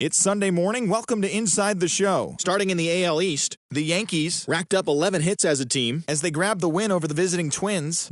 It's Sunday morning. Welcome to Inside the Show. Starting in the AL East, the Yankees racked up 11 hits as a team as they grabbed the win over the visiting Twins.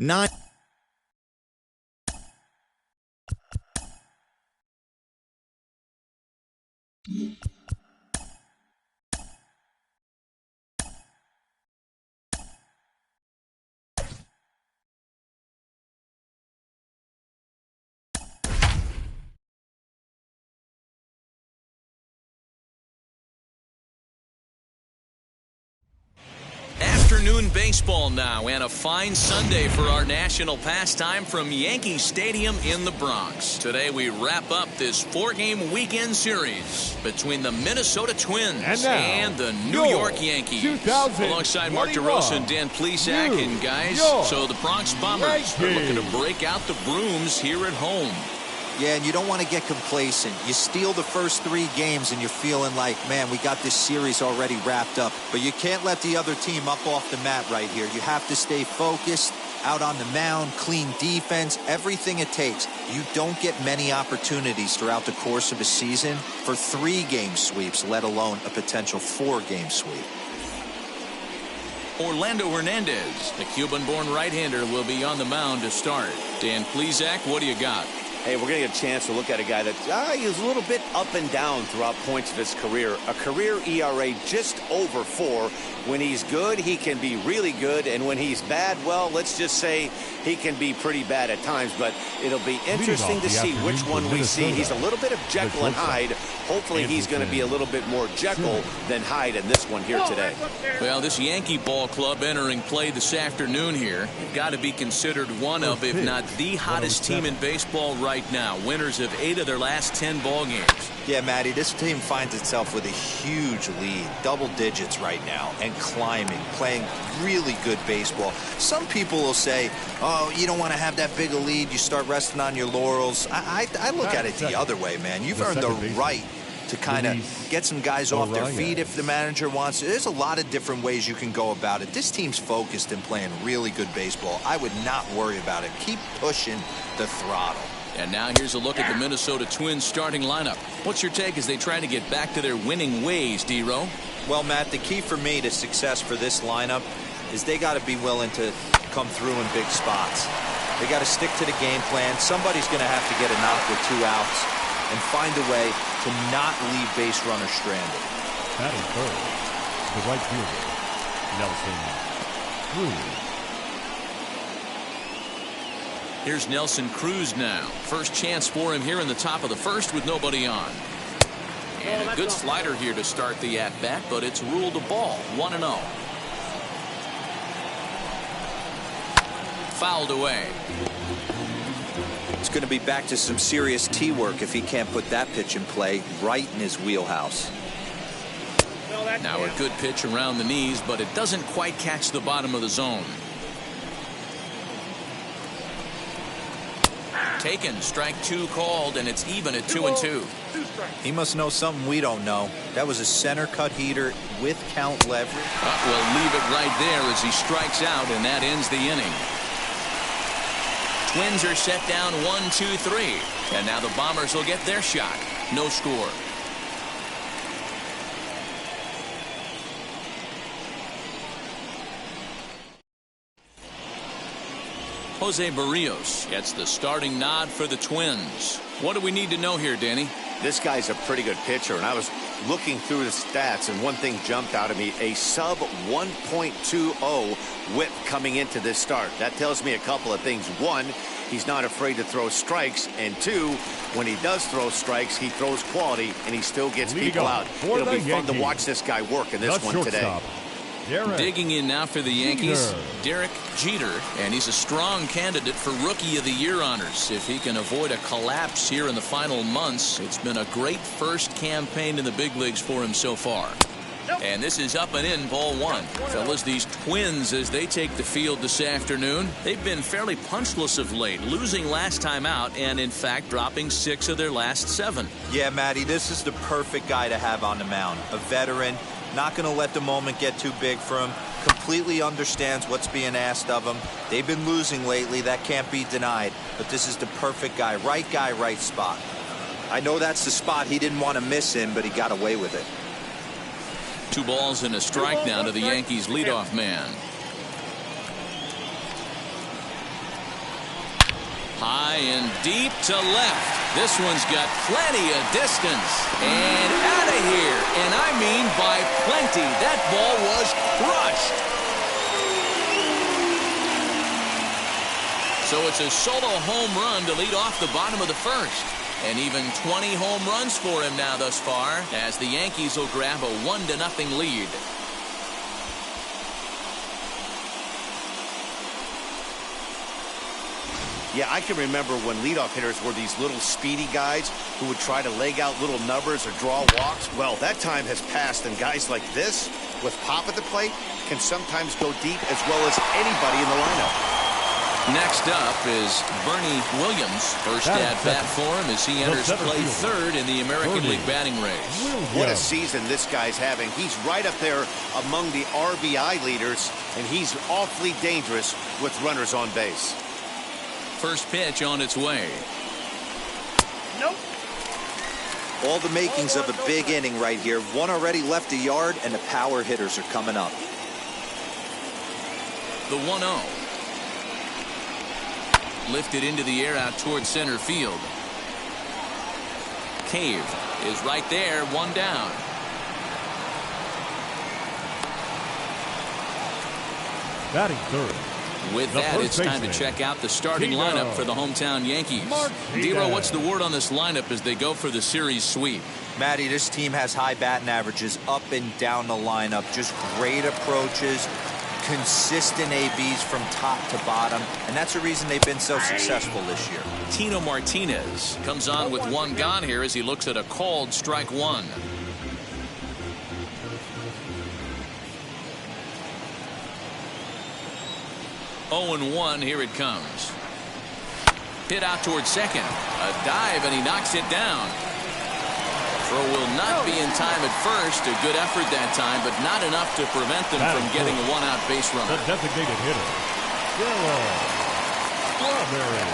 Afternoon baseball now, and a fine Sunday for our national pastime from Yankee Stadium in the Bronx. Today we wrap up this 4-game weekend series between the Minnesota Twins and the New York Yankees. Alongside Mark DeRosa and Dan Plesac, and guys, so the Bronx Bombers are looking to break out the brooms here at home. Yeah, and you don't want to get complacent. You steal the first 3 games and you're feeling like, man, we got this series already wrapped up. But you can't let the other team up off the mat right here. You have to stay focused, out on the mound, clean defense, everything it takes. You don't get many opportunities throughout the course of a season for 3-game sweeps, let alone a potential 4-game sweep. Orlando Hernandez, the Cuban-born right-hander, will be on the mound to start. Dan Plesac, what do you got? Hey, we're going to get a chance to look at a guy that is a little bit up and down throughout points of his career. A career ERA just over 4. When he's good, he can be really good. And when he's bad, well, let's just say he can be pretty bad at times. But it'll be interesting to see which one we see. He's a little bit of Jekyll and Hyde. Hopefully he's going to be a little bit more Jekyll than Hyde in this one here today. Well, this Yankee ball club entering play this afternoon here, you've got to be considered one of, if not the hottest team in baseball right now. Winners of 8 of their last 10 ball games. Yeah, Matty, this team finds itself with a huge lead, double digits right now, and climbing, playing really good baseball. Some people will say, oh, you don't want to have that big a lead, you start resting on your laurels. I look at it the other way, man. You've earned the right to kind of get some guys off their feet if the manager wants to. There's a lot of different ways you can go about it. This team's focused and playing really good baseball. I would not worry about it. Keep pushing the throttle. And now here's a look at the Minnesota Twins starting lineup. What's your take as they try to get back to their winning ways, D-Row? Well, Matt, the key for me to success for this lineup is they got to be willing to come through in big spots. They got to stick to the game plan. Somebody's going to have to get a knock with 2 outs and find a way to not leave base runners stranded. Batting third, the right fielder, Nelson Cruz. Here's Nelson Cruz now. First chance for him here in the top of the first with nobody on. And a good slider here to start the at-bat, but it's ruled a ball, 1-0. Fouled away. It's going to be back to some serious tee work if he can't put that pitch in play right in his wheelhouse. Now a good pitch around the knees, but it doesn't quite catch the bottom of the zone. Taken, strike 2 called, and it's even at 2-2. He must know something we don't know. That was a center cut heater with count leverage. We'll leave it right there as he strikes out, and that ends the inning. Twins are set down 1-2-3, and now the Bombers will get their shot. No score. Jose Barrios gets the starting nod for the Twins. What do we need to know here, Danny? This guy's a pretty good pitcher, and I was looking through the stats, and one thing jumped out at me: a sub 1.20 whip coming into this start. That tells me a couple of things. 1, he's not afraid to throw strikes, and 2, when he does throw strikes, he throws quality, and he still gets people out. It'll be fun to watch this guy work in this one today. Digging in now for the Yankees, Derek Jeter, and he's a strong candidate for Rookie of the Year honors. If he can avoid a collapse here in the final months, it's been a great first campaign in the big leagues for him so far. And this is up and in, ball 1. Fellas, these Twins, as they take the field this afternoon, they've been fairly punchless of late, losing last time out and, in fact, dropping 6 of their last 7. Yeah, Matty, this is the perfect guy to have on the mound. A veteran, not going to let the moment get too big for him, completely understands what's being asked of him. They've been losing lately. That can't be denied. But this is the perfect guy, right spot. I know that's the spot he didn't want to miss him, but he got away with it. 2 balls and a strike now to the Yankees leadoff man. High and deep to left. This one's got plenty of distance. And out of here. And I mean by plenty. That ball was crushed. So it's a solo home run to lead off the bottom of the first. And even 20 home runs for him now thus far, as the Yankees will grab a 1-0 lead. Yeah, I can remember when leadoff hitters were these little speedy guys who would try to leg out little numbers or draw walks. Well, that time has passed, and guys like this, with pop at the plate, can sometimes go deep as well as anybody in the lineup. Next up is Bernie Williams. First at bat for him as he enters play third in the American League batting race. What a season this guy's having. He's right up there among the RBI leaders, and he's awfully dangerous with runners on base. First pitch on its way. Nope. All the makings of a big inning right here. One already left the yard, and the power hitters are coming up. The 1-0. Lifted into the air out towards center field. Cave is right there, 1 down. Batting third. With that, it's time to check out the starting lineup for the hometown Yankees. Dero, what's the word on this lineup as they go for the series sweep? Matty, this team has high batting averages up and down the lineup. Just great approaches, consistent ABs from top to bottom, and that's the reason they've been so successful this year. Tino Martinez comes on with 1 gone here as he looks at a called strike 1. Oh, 0-1, here it comes. Hit out towards second. A dive, and he knocks it down. Throw will not be in time at first. A good effort that time, but not enough to prevent them from getting a 1-out base runner. The designated hitter, Strawberry.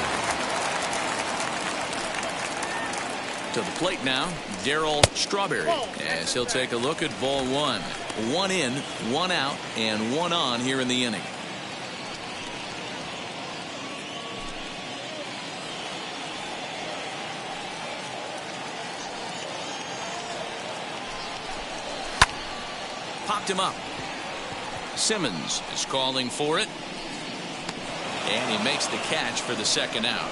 To the plate now, Darryl Strawberry, as he'll take a look at ball 1. 1 in, 1 out, and 1 on here in the inning. Popped him up. Simmons is calling for it. And he makes the catch for the 2nd out.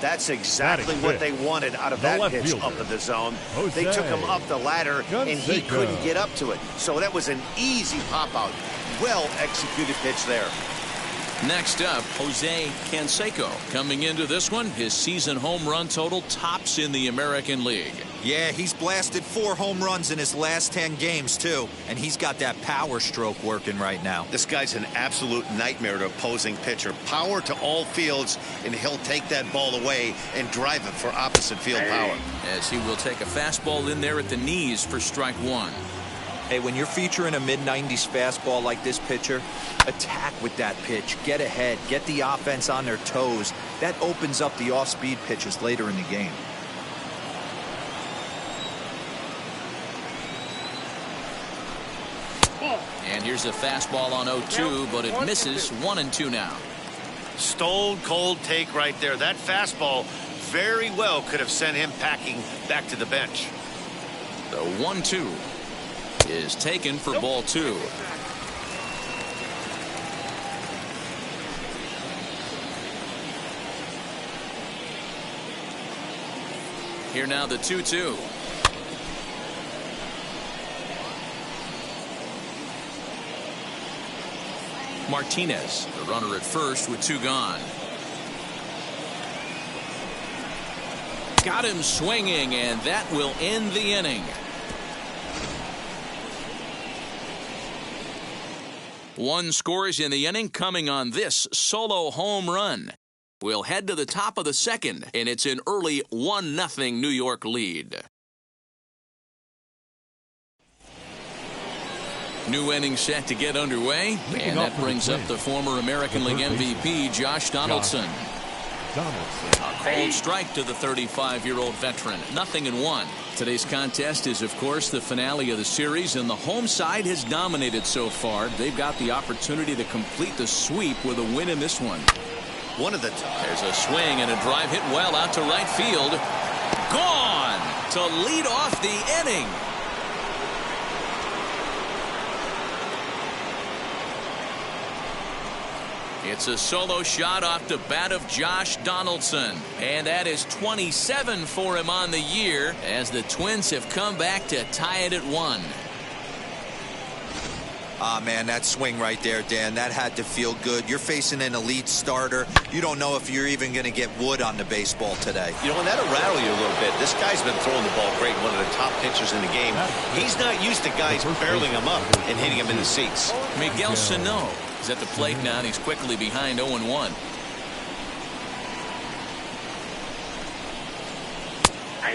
That's exactly what they wanted out of that pitch up in the zone. They took him up the ladder, and he couldn't get up to it. So that was an easy pop-out. Well-executed pitch there. Next up, Jose Canseco. Coming into this one, his season home run total tops in the American League. Yeah, he's blasted 4 home runs in his last 10 games, too. And he's got that power stroke working right now. This guy's an absolute nightmare to opposing pitcher. Power to all fields, and he'll take that ball away and drive it for opposite field power. As he will take a fastball in there at the knees for strike 1. Hey, when you're featuring a mid-90s fastball like this pitcher, attack with that pitch. Get ahead. Get the offense on their toes. That opens up the off-speed pitches later in the game. And here's a fastball on 0-2, but it misses. 1-2 now. Stone cold take right there. That fastball very well could have sent him packing back to the bench. The 1-2 is taken for ball 2. Here now the 2-2. Martinez, the runner at first with 2 gone. Got him swinging, and that will end the inning. 1 scores in the inning coming on this solo home run. We'll head to the top of the 2nd, and it's an early 1-0 New York lead. New inning set to get underway, and that brings up the former American League MVP, Josh Donaldson. Donaldson. A cold strike to the 35-year-old veteran. 0-1. Today's contest is, of course, the finale of the series, and the home side has dominated so far. They've got the opportunity to complete the sweep with a win in this one. There's a swing and a drive hit well out to right field. Gone to lead off the inning. It's a solo shot off the bat of Josh Donaldson, and that is 27 for him on the year as the Twins have come back to tie it at 1. Ah, man, that swing right there, Dan, that had to feel good. You're facing an elite starter. You don't know if you're even going to get wood on the baseball today. You know, and that'll rattle you a little bit. This guy's been throwing the ball great, one of the top pitchers in the game. He's not used to guys barreling him up and hitting him in the seats. Miguel Sano is at the plate now, and he's quickly behind 0-1.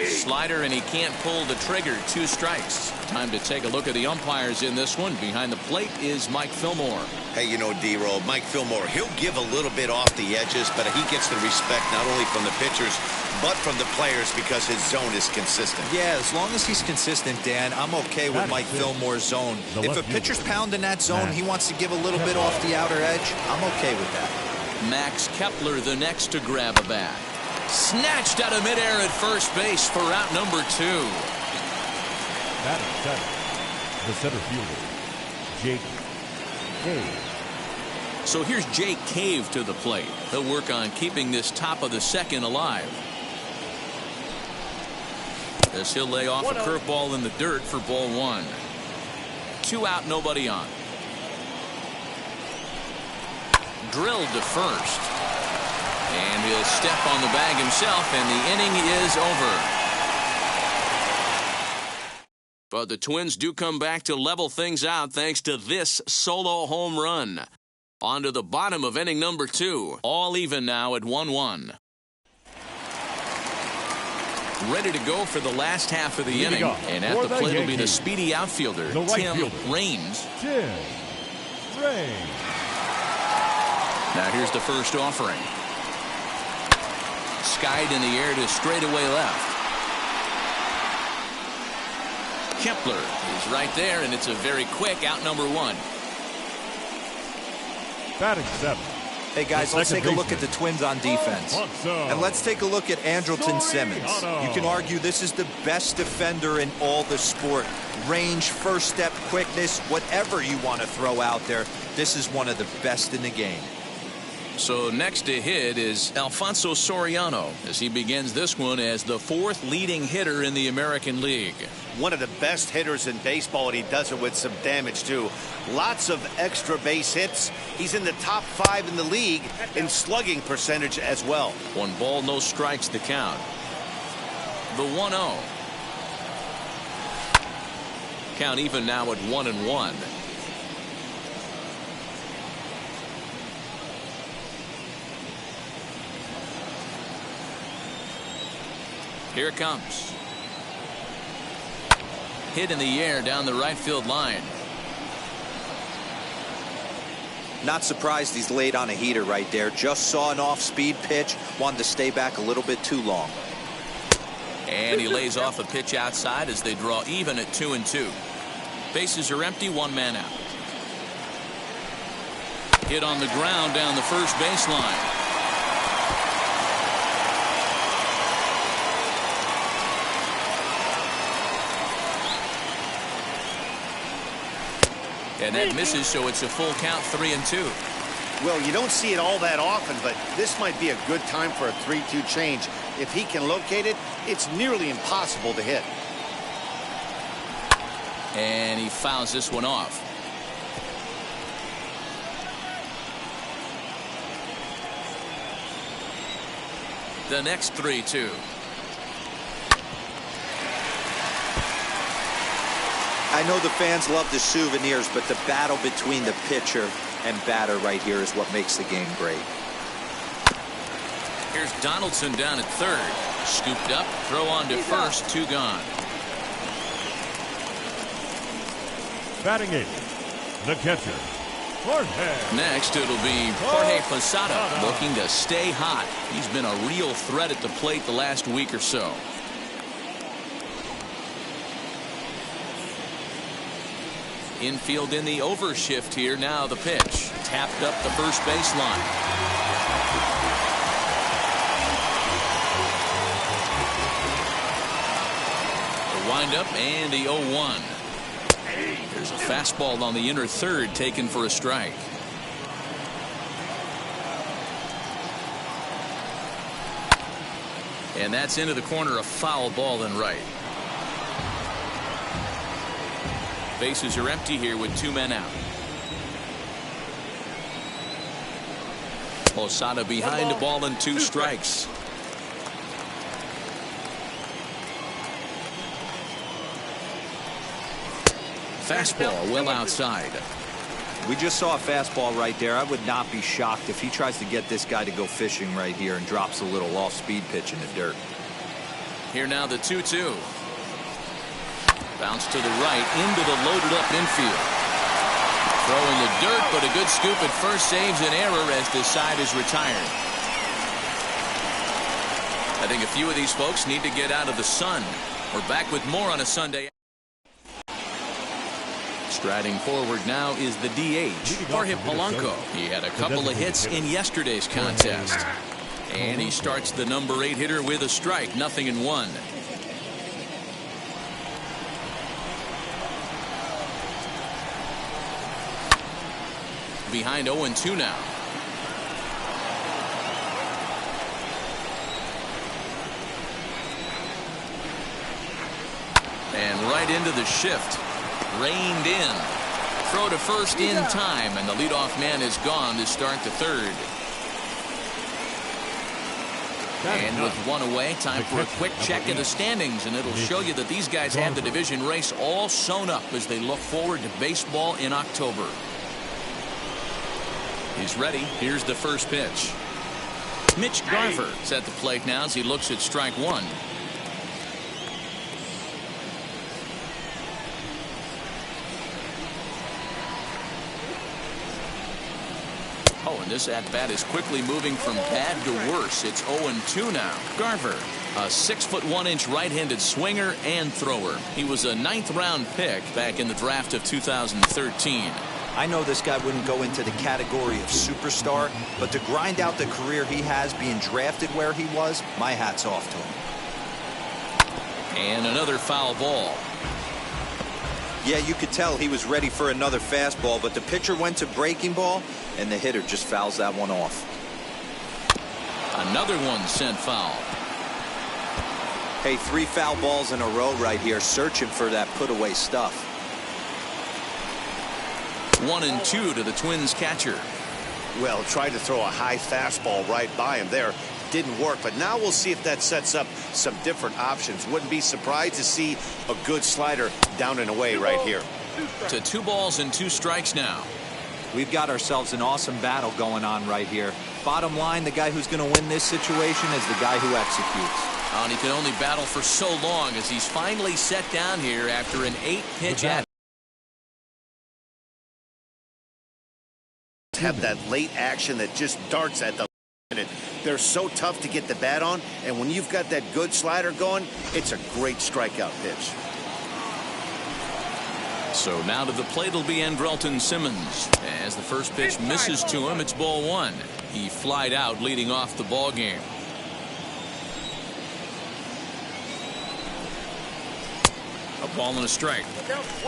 Slider, and he can't pull the trigger. 2 strikes. Time to take a look at the umpires in this one. Behind the plate is Mike Fillmore. Hey, you know, D-Roll, Mike Fillmore, he'll give a little bit off the edges, but he gets the respect not only from the pitchers, but from the players because his zone is consistent. Yeah, as long as he's consistent, Dan, I'm okay with Mike Fillmore's zone. If a pitcher's pounding that zone, he wants to give a little bit off the outer edge, I'm okay with that. Max Kepler, the next to grab a bat. Snatched out of midair at first base for out number 2. Batting center, the center fielder, Jake Cave. So here's Jake Cave to the plate. He'll work on keeping this top of the second alive. As he'll lay off a curveball in the dirt for ball 1. 2 out, nobody on. Drilled to first. And he'll step on the bag himself, and the inning is over. But the Twins do come back to level things out thanks to this solo home run. On to the bottom of inning number 2. All even now at 1-1. Ready to go for the last half of the inning. And at the plate will be the speedy outfielder, Tim Raines. Tim Raines. Now here's the first offering. Skied in the air to straightaway left. Kepler is right there, and it's a very quick out number 1. Batting 7. Hey, guys, let's take a look at the Twins on defense. And let's take a look at Endralton Simmons. You can argue this is the best defender in all the sport. Range, first step, quickness, whatever you want to throw out there, this is one of the best in the game. So next to hit is Alfonso Soriano as he begins this one as the 4th leading hitter in the American League. One of the best hitters in baseball, and he does it with some damage too. Lots of extra base hits. He's in the top 5 in the league in slugging percentage as well. 1 ball, no strikes to count. The 1-0. Count even now at 1-1. Here it comes. Hit in the air down the right field line. Not surprised he's laid on a heater right there. Just saw an off-speed pitch. Wanted to stay back a little bit too long. And he lays off a pitch outside as they draw even at 2-2. Bases are empty, 1 man out. Hit on the ground down the first baseline. And that misses, so it's a full count, 3-2. Well, you don't see it all that often, but this might be a good time for a 3-2 change. If he can locate it, it's nearly impossible to hit. And he fouls this one off. The next 3-2. I know the fans love the souvenirs, but the battle between the pitcher and batter right here is what makes the game great. Here's Donaldson down at third. Scooped up, throw on to first, 2 gone. Batting 8, the catcher, Next, it'll be Jorge Pasado looking to stay hot. He's been a real threat at the plate the last week or so. Infield in the overshift here. Now the pitch. Tapped up the first baseline. The windup and the 0-1. There's a fastball on the inner third taken for a strike. And that's into the corner, a foul ball and right. Bases are empty here with 2 men out. Posada behind a ball and 2 strikes. Fastball well outside. We just saw a fastball right there. I would not be shocked if he tries to get this guy to go fishing right here and drops a little off-speed pitch in the dirt. Here now the 2-2. Bounce to the right into the loaded up infield. Throw in the dirt, but a good scoop at first saves an error as this side is retired. I think a few of these folks need to get out of the sun. We're back with more on a Sunday. Striding forward now is the DH, Jorge Polanco. He had a couple of hits in yesterday's contest. And he starts the number 8 hitter with a strike, 0-1. Behind 0-2 now. And right into the shift. Reined in. Throw to first in time, and the leadoff man is gone to start the third. And with 1 away, time for a quick check of the standings, and it'll show you that these guys have the division race all sewn up as they look forward to baseball in October. He's ready. Here's the first pitch. Mitch Garver is at the plate now as he looks at strike 1. Oh, and this at-bat is quickly moving from bad to worse. It's 0-2 now. Garver, a 6'1" right-handed swinger and thrower. He was a 9th-round pick back in the draft of 2013. I know this guy wouldn't go into the category of superstar, but to grind out the career he has being drafted where he was, my hat's off to him. And another foul ball. Yeah, you could tell he was ready for another fastball, but the pitcher went to breaking ball, and the hitter just fouls that one off. Another one sent foul. Hey, 3 foul balls in a row right here, searching for that put-away stuff. 1-2 to the Twins catcher. Well, tried to throw a high fastball right by him there. Didn't work, but now we'll see if that sets up some different options. Wouldn't be surprised to see a good slider down and away right here. To 2 balls and 2 strikes now. We've got ourselves an awesome battle going on right here. Bottom line, the guy who's going to win this situation is the guy who executes. And he can only battle for so long as he's finally set down here after an 8-pitch at. Have that late action that just darts at the limit. They're so tough to get the bat on, and when you've got that good slider going, it's a great strikeout pitch. So now to the plate will be Endralton Simmons. As the first pitch misses to him, it's ball 1. He flied out leading off the ball game. A ball and a strike.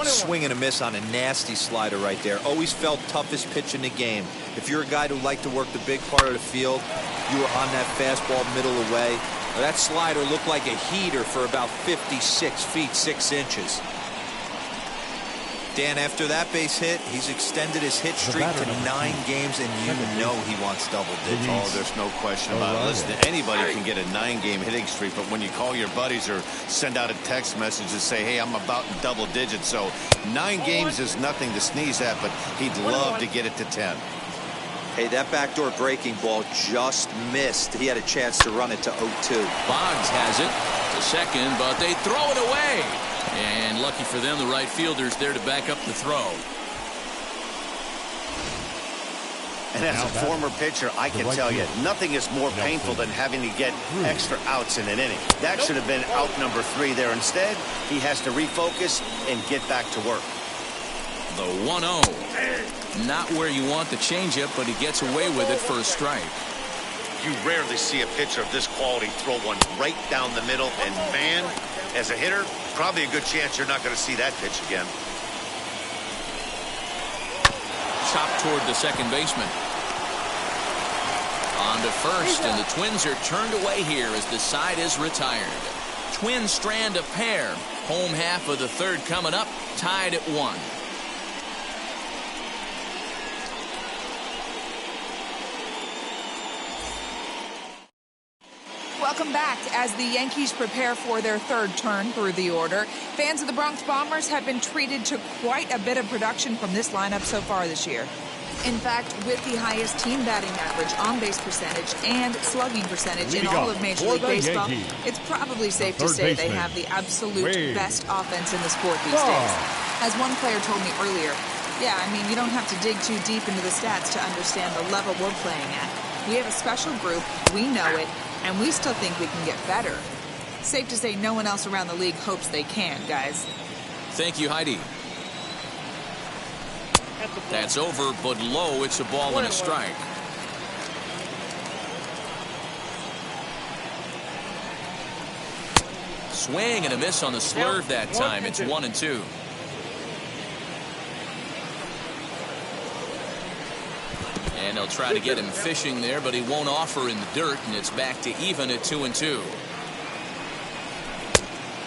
Swing and a miss on a nasty slider right there. Always felt toughest pitch in the game. If you're a guy who liked to work the big part of the field, you were on that fastball middle away. That slider looked like a heater for about 56 feet 6 inches. Dan, after that base hit, he's extended his hit streak to 9 games, and you know he wants double digits. Oh, there's no question about it. Listen, anybody can get a 9-game hitting streak, but when you call your buddies or send out a text message and say, hey, I'm about in double digits, so 9 games is nothing to sneeze at, but he'd love to get it to 10. Hey, that backdoor breaking ball just missed. He had a chance to run it to 0-2. Boggs has it to second, but they throw it away. And lucky for them, the right fielder's there to back up the throw. And as a former pitcher, I can tell you, nothing is more painful than having to get extra outs in an inning. That should have been out number 3 there. Instead, he has to refocus and get back to work. The 1-0. Not where you want the changeup, but he gets away with it for a strike. You rarely see a pitcher of this quality throw one right down the middle. And, man, as a hitter, probably a good chance you're not going to see that pitch again. Chopped toward the second baseman. On to first, and the Twins are turned away here as the side is retired. Twins strand a pair. Home half of the third coming up, tied at 1. Welcome back. As the Yankees prepare for their third turn through the order, fans of the Bronx Bombers have been treated to quite a bit of production from this lineup so far this year. In fact, with the highest team batting average, on-base percentage, and slugging percentage in all of Major League Baseball, it's probably safe to say they have the absolute best offense in the sport these days. As one player told me earlier, yeah, I mean, you don't have to dig too deep into the stats to understand the level we're playing at. We have a special group, we know it, and we still think we can get better. Safe to say no one else around the league hopes they can, guys. Thank you, Heidi. That's over, but low. It's a ball and a strike. Swing and a miss on the slurve that time. It's 1-2. And they'll try to get him fishing there, but he won't offer in the dirt, and it's back to even at 2-2.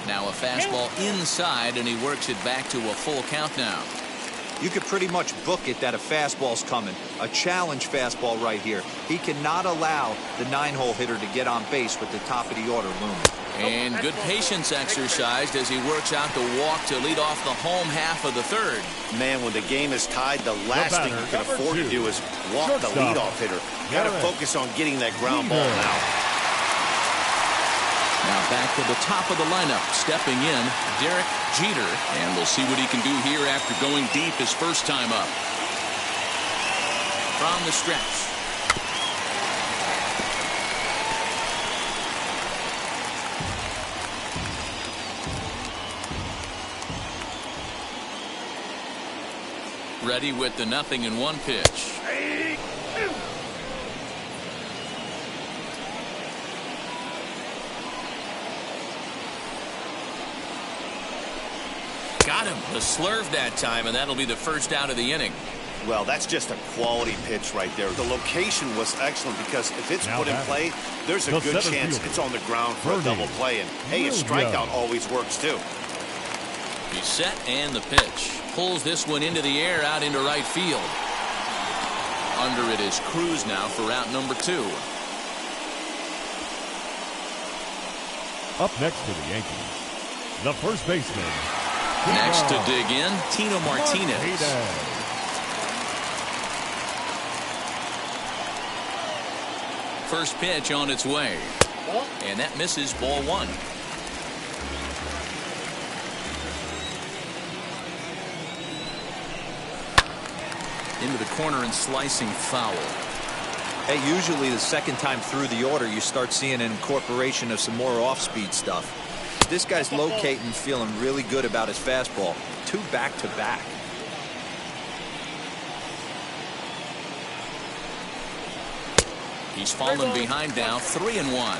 Now a fastball inside, and he works it back to a full count now. You could pretty much book it that a fastball's coming. A challenge fastball right here. He cannot allow the 9-hole hitter to get on base with the top of the order looming. And good patience exercised as he works out the walk to lead off the home half of the third. Man, when the game is tied, the last thing you can afford to do is walk the leadoff hitter. Got to focus on getting that ground ball now. Now back to the top of the lineup, stepping in, Derek Jeter, and we'll see what he can do here after going deep his first time up. From the stretch. Ready with the 0-1 pitch. Got him. The slurve that time, and that'll be the first out of the inning. Well, that's just a quality pitch right there. The location was excellent because if it's put in play, there's a good chance it's on the ground for a double play. And, hey, a strikeout always works, too. He's set, and the pitch. Pulls this one into the air out into right field. Under it is Cruz now for out number 2. Up next for the Yankees, the first baseman. Next to dig in, Tino Martinez. First pitch on its way. And that misses, ball 1. Into the corner and slicing foul. Hey, usually the second time through the order, you start seeing an incorporation of some more off-speed stuff. This guy's locating, feeling really good about his fastball. 2 back-to-back. He's fallen behind now, 3-1.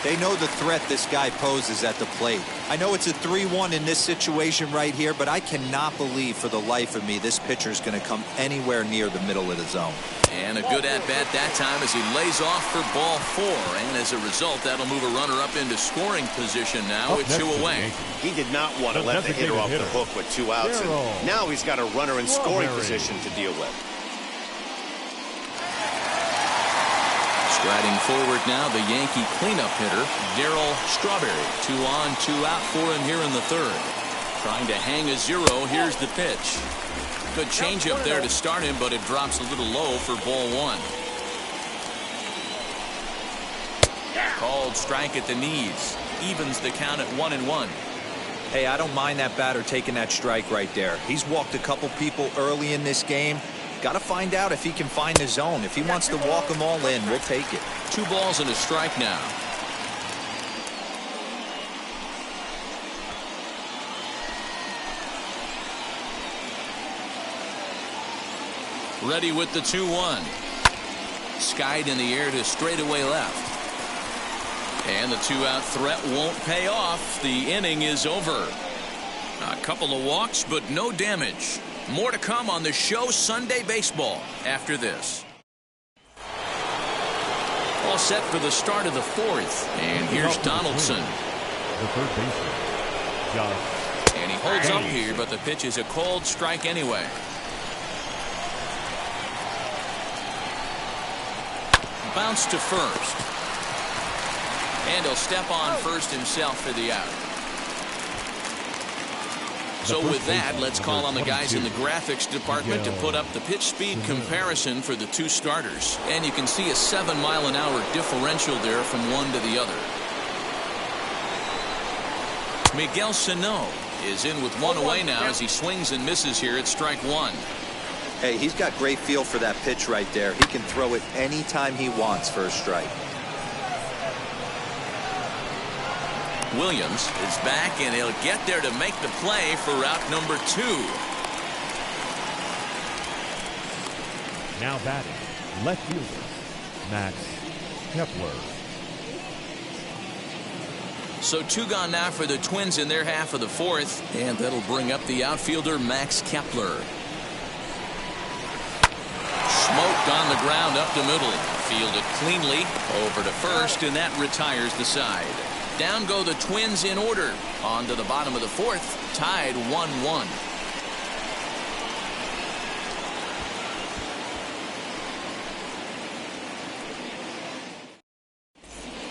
They know the threat this guy poses at the plate. I know it's a 3-1 in this situation right here, but I cannot believe for the life of me this pitcher is going to come anywhere near the middle of the zone. And a good at-bat that time as he lays off for ball 4. And as a result, that'll move a runner up into scoring position now with 2 away. He did not want to let the hitter off the hook with 2 outs. And now he's got a runner in scoring position to deal with. Striding forward now, the Yankee cleanup hitter, Darryl Strawberry. 2 on, 2 out for him here in the third. Trying to hang a 0. Here's the pitch. Good changeup there to start him, but it drops a little low for ball 1. Called strike at the knees. Evens the count at 1-1. Hey, I don't mind that batter taking that strike right there. He's walked a couple people early in this game. got to find out if he can find the zone. If he wants to walk them all in, we'll take it. 2 balls and a strike now. Ready with the 2-1. Skied in the air to straightaway left. And the 2-out threat won't pay off. The inning is over. A couple of walks, but no damage. More to come on the show Sunday Baseball after this. All set for the start of the 4th. And here's Donaldson. The third baseman, Josh. And he holds up here, but the pitch is a cold strike anyway. Bounce to first. And he'll step on first himself for the out. So with that, let's call on the guys in the graphics department to put up the pitch speed comparison for the 2 starters. And you can see a 7-mile-an-hour differential there from one to the other. Miguel Sano is in with 1 away now as he swings and misses here at strike 1. Hey, he's got great feel for that pitch right there. He can throw it anytime he wants for a strike. Williams is back, and he'll get there to make the play for route number 2. Now batting, left fielder, Max Kepler. So 2 gone now for the Twins in their half of the 4th, and that'll bring up the outfielder Max Kepler. Smoked on the ground up the middle. Fielded cleanly over to first, and that retires the side. Down go the Twins in order. On to the bottom of the 4th, tied 1-1.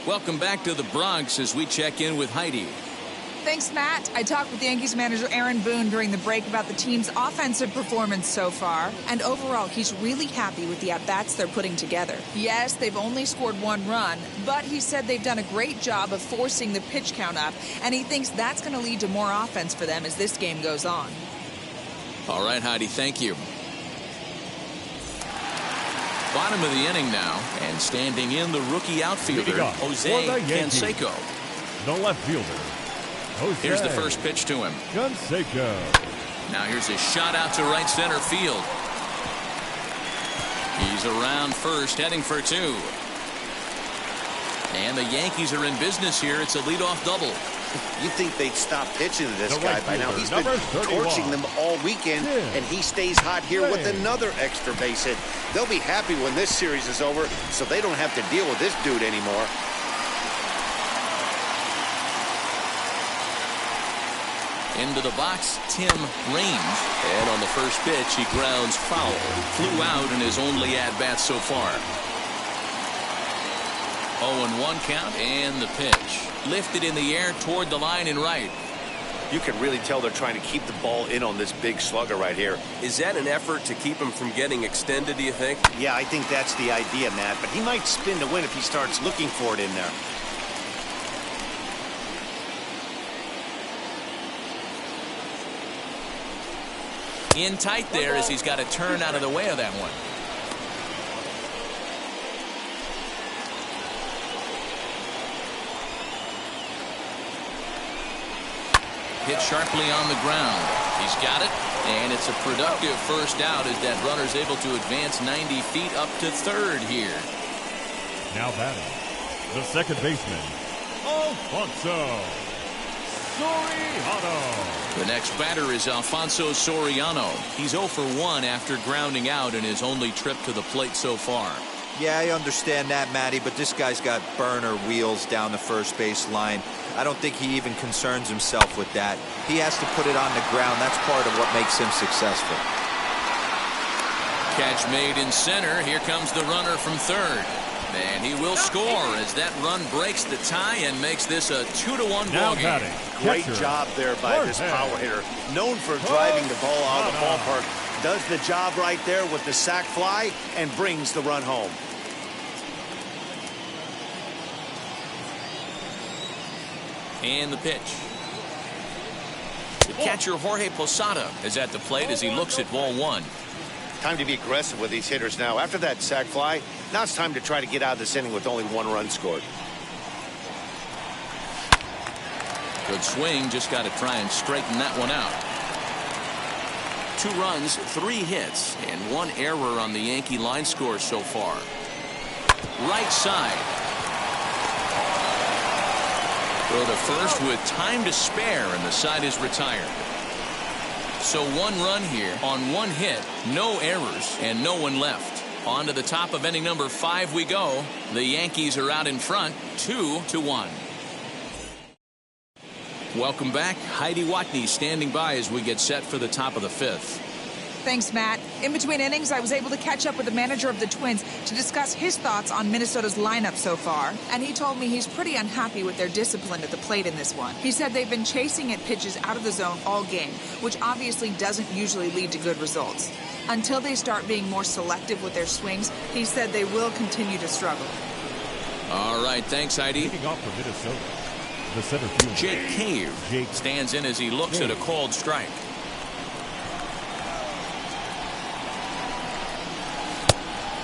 Welcome back to the Bronx as we check in with Heidi. Thanks, Matt. I talked with Yankees manager Aaron Boone during the break about the team's offensive performance so far. And overall, he's really happy with the at-bats they're putting together. Yes, they've only scored 1 run, but he said they've done a great job of forcing the pitch count up, and he thinks that's going to lead to more offense for them as this game goes on. All right, Heidi, thank you. Bottom of the inning now, and standing in the rookie outfielder, Jose Canseco. The left fielder, Jose. Here's the first pitch to him. Canseco. Now here's a shot out to right center field. He's around first, heading for 2. And the Yankees are in business here. It's a leadoff double. You'd think they'd stop pitching to this The guy right by now. fielder, He's been number 31. torching them all weekend, and he stays hot here with another extra base hit. They'll be happy when this series is over, so they don't have to deal with this dude anymore. Into the box, Tim Raines. And on the first pitch, he grounds foul. Flew out in his only at-bat so far. 0-1 count, and the pitch. Lifted in the air toward the line and right. You can really tell they're trying to keep the ball in on this big slugger right here. Is that an effort to keep him from getting extended, do you think? Yeah, I think that's the idea, Matt. But he might spin to win if he starts looking for it in there. In tight there as he's got to turn out of the way of that one. Hit sharply on the ground. He's got it, and it's a productive first out as that runner's able to advance 90 feet up to third here. Now batting, the second baseman, Alfonso Soriano. The next batter is Alfonso Soriano. He's 0 for 1 after grounding out in his only trip to the plate so far. Yeah, I understand that, Matty, but this guy's got burner wheels down the first base line. I don't think he even concerns himself with that. He has to put it on the ground. That's part of what makes him successful. Catch made in center. Here comes the runner from third. And he will score as that run breaks the tie and makes this a 2-1 ball game. Great job there by this power hitter. Known for driving the ball out of the ballpark. Does the job right there with the sac fly and brings the run home. And the pitch. The catcher Jorge Pasado is at the plate as he looks at ball 1. Time to be aggressive with these hitters now. After that sac fly, now it's time to try to get out of this inning with only 1 run scored. Good swing, just got to try and straighten that one out. 2 runs, 3 hits, and 1 error on the Yankee line score so far. Right side. Throw to first with time to spare, and the side is retired. So 1 run here on 1 hit, no errors, and no one left. On to the top of inning number 5 we go. The Yankees are out in front, 2-1. Welcome back. Heidi Watney standing by as we get set for the top of the 5th. Thanks, Matt. In between innings, I was able to catch up with the manager of the Twins to discuss his thoughts on Minnesota's lineup so far, and he told me he's pretty unhappy with their discipline at the plate in this one. He said they've been chasing at pitches out of the zone all game, which obviously doesn't usually lead to good results. Until they start being more selective with their swings, he said they will continue to struggle. All right, thanks, Heidi. Leading off for Minnesota, the center fielder, Jake Cave stands in as he looks at a called strike.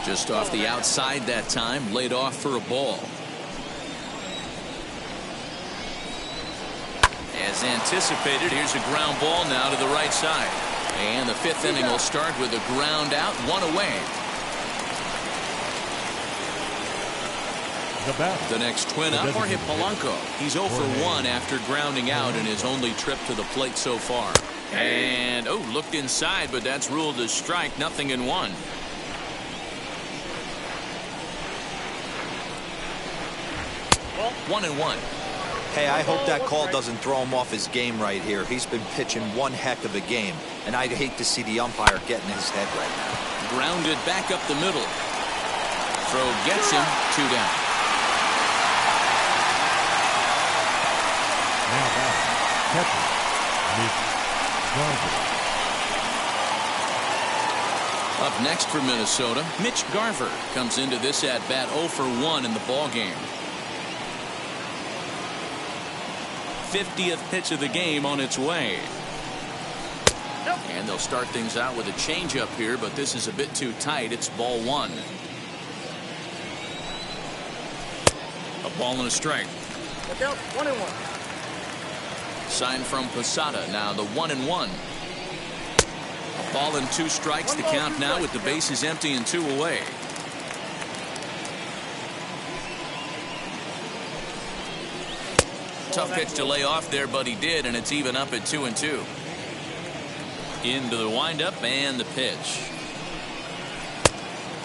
Just off the outside that time, laid off for a ball. As anticipated, here's a ground ball now to the right side. And the 5th inning will start with a ground out, 1 away. The next twin up, Jorge Polanco. He's 0 for 1 after grounding out in his only trip to the plate so far. And, looked inside, but that's ruled as strike, nothing in 1. Well, 1-1. Hey, I hope that call doesn't throw him off his game right here. He's been pitching one heck of a game, and I'd hate to see the umpire get in his head right now. Grounded back up the middle. Throw gets him, 2 down. Now back, catcher, Mitch Garver. Up next for Minnesota, Mitch Garver comes into this at-bat 0 for 1 in the ballgame. 50th pitch of the game on its way. And they'll start things out with a changeup here, but this is a bit too tight. It's ball 1. A ball and a strike. Look out, 1-1. Sign from Pasado, now the 1-1. A ball and 2 strikes, the count now with the bases empty and 2 away. Tough pitch to lay off there, but he did, and it's even up at 2-2. Into the windup and the pitch.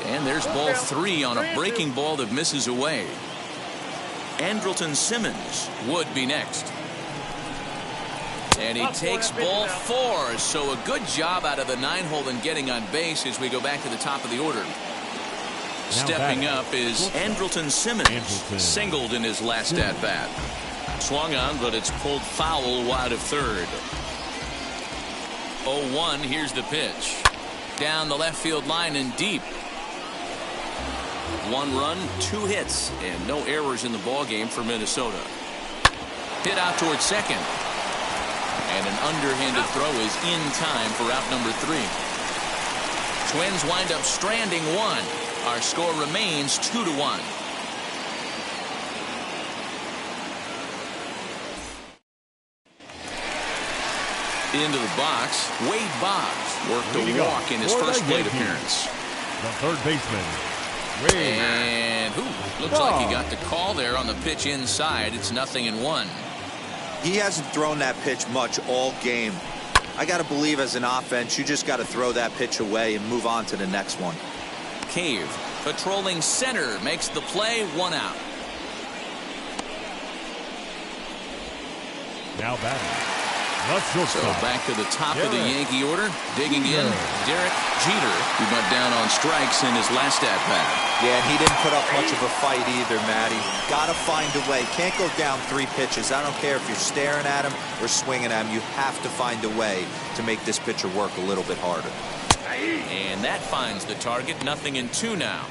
And there's ball 3 on a breaking ball that misses away. Endralton Simmons would be next. And he takes ball 4, so a good job out of the 9-hole in getting on base as we go back to the top of the order. Stepping up is Endralton Simmons, singled in his last at-bat. Swung on, but it's pulled foul wide of third. 0-1, here's the pitch. Down the left field line and deep. 1 run, 2 hits, and no errors in the ballgame for Minnesota. Hit out towards second. And an underhanded throw is in time for out number 3. Twins wind up stranding 1. Our score remains 2-1. Into the box, Wade Boggs worked a walk in his first plate appearance. The third baseman, Wade. And looks like he got the call there on the pitch inside. It's 0-1. He hasn't thrown that pitch much all game. I got to believe as an offense, you just got to throw that pitch away and move on to the next one. Cave patrolling center makes the play, 1 out. Now batting. So back to the top of the Yankee order. Digging in, Derek Jeter, who went down on strikes in his last at-bat. Yeah, and he didn't put up much of a fight either, Matty. Got to find a way. Can't go down 3 pitches. I don't care if you're staring at him or swinging at him. You have to find a way to make this pitcher work a little bit harder. And that finds the target. 0-2 now.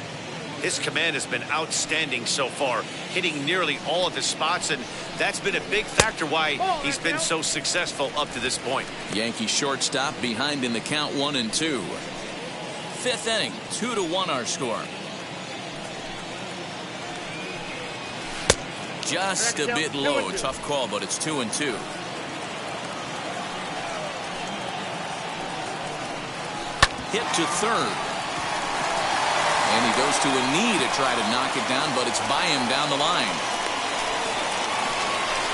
His command has been outstanding so far, hitting nearly all of his spots, and that's been a big factor why he's been so successful up to this point. Yankee shortstop behind in the count 1-2. fifth inning. 2-1 our score. Just a bit low. Tough call, but it's 2-2. Hit to third. And he goes to a knee to try to knock it down, but it's by him down the line.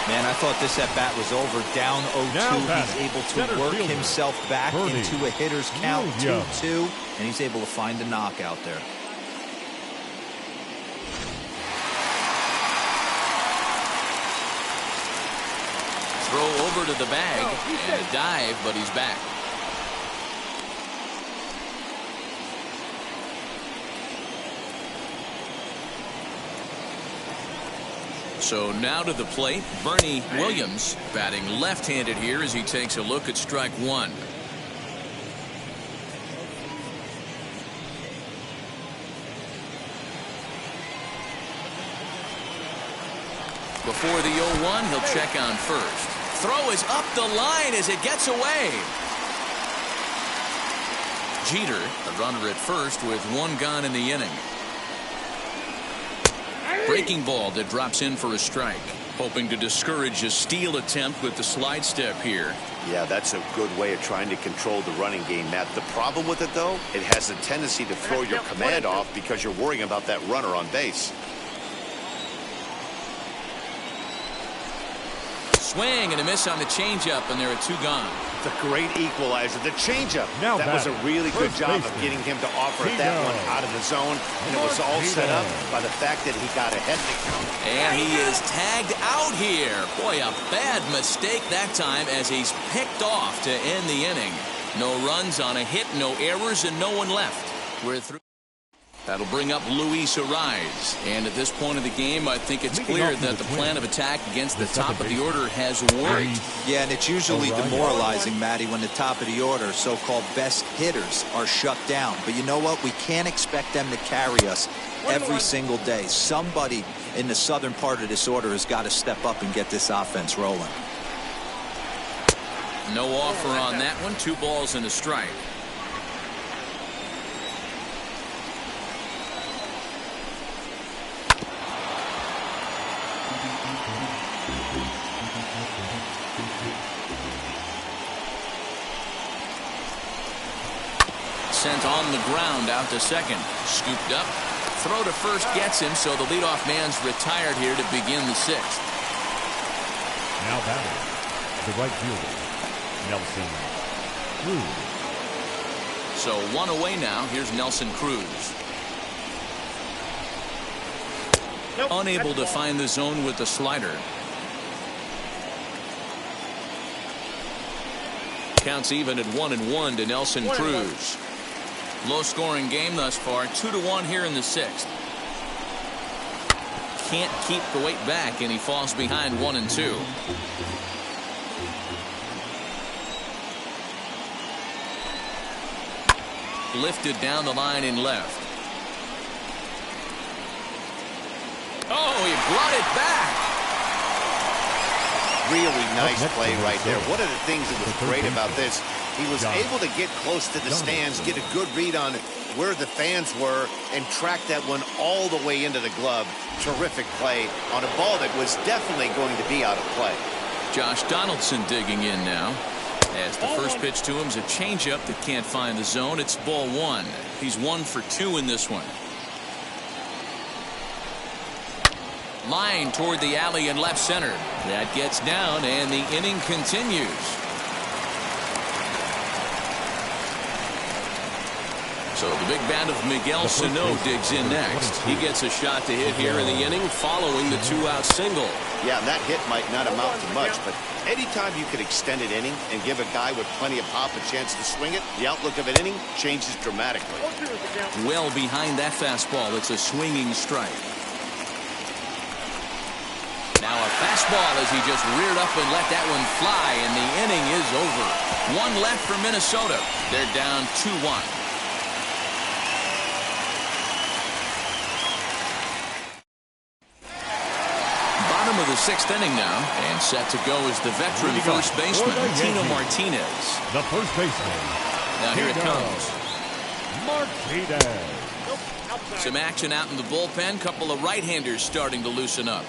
Man, I thought this at-bat was over. Down 0-2. He's able to work himself back into a hitter's count. 2-2. And he's able to find a knockout there. Throw over to the bag and a dive, but he's back. So now to the plate, Bernie Williams batting left-handed here as he takes a look at strike one. Before the 0-1, he'll check on first. Throw is up the line as it gets away. Jeter, the runner at first with one gone in the inning. Breaking ball that drops in for a strike. Hoping to discourage a steal attempt with the slide step here. Yeah, that's a good way of trying to control the running game, Matt. The problem with it, though, it has a tendency to throw your command off because you're worrying about that runner on base. Swing and a miss on the changeup, and there are two gone. The great equalizer, the changeup. That was a really good job of getting him to offer that one out of the zone, and it was all set up by the fact that he got ahead of the count. And he is tagged out here. Boy, a bad mistake that time as he's picked off to end the inning. No runs on a hit, no errors, and no one left. We're through. That'll bring up Luis Ariz. And at this point of the game, I think it's clear that the plan of attack against the top of the order has worked. Yeah, and it's usually demoralizing, Matty, when the top of the order, so-called best hitters, are shut down. But you know what? We can't expect them to carry us every single day. Somebody in the southern part of this order has got to step up and get this offense rolling. No offer on that one. 2 balls and a strike. Sent on the ground out to second. Scooped up. Throw to first gets him, so the leadoff man's retired here to begin the 6th. Now batting, the right fielder, Nelson Cruz. So 1 away now. Here's Nelson Cruz. Unable to find the zone with the slider. Counts even at 1-1 to Nelson Cruz. Low-scoring game thus far. 2-1 here in the 6th. Can't keep the weight back, and he falls behind 1-2. Lifted down the line in left. Oh, he brought it back. Really nice play right there. One of the things that was great about this, he was able to get close to the stands, get a good read on where the fans were, and track that one all the way into the glove. Terrific play on a ball that was definitely going to be out of play. Josh Donaldson digging in now. As the first pitch to him is a changeup that can't find the zone. It's ball 1. He's 1 for 2 in this one. Line toward the alley in left center. That gets down, and the inning continues. So the big bat of Miguel Sano digs in next. He gets a shot to hit here in the inning following the 2-out single. Yeah, that hit might not amount to much, but anytime you can extend an inning and give a guy with plenty of pop a chance to swing it, the outlook of an inning changes dramatically. Well behind that fastball, it's a swinging strike. Now a fastball as he just reared up and let that one fly, and the inning is over. 1 left for Minnesota. They're down 2-1. Bottom of the 6th inning now, and set to go is the veteran first baseman, Tino Martinez. The first baseman. Now here it comes. Martinez. Some action out in the bullpen. Couple of right-handers starting to loosen up.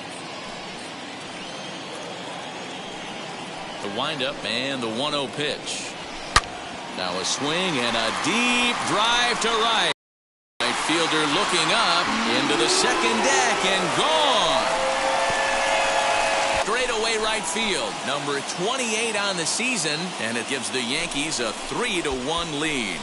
The windup and the 1-0 pitch. Now a swing and a deep drive to right. Right fielder looking up into the second deck and gone. Straight away right field. Number 28 on the season, and it gives the Yankees a 3-1 lead.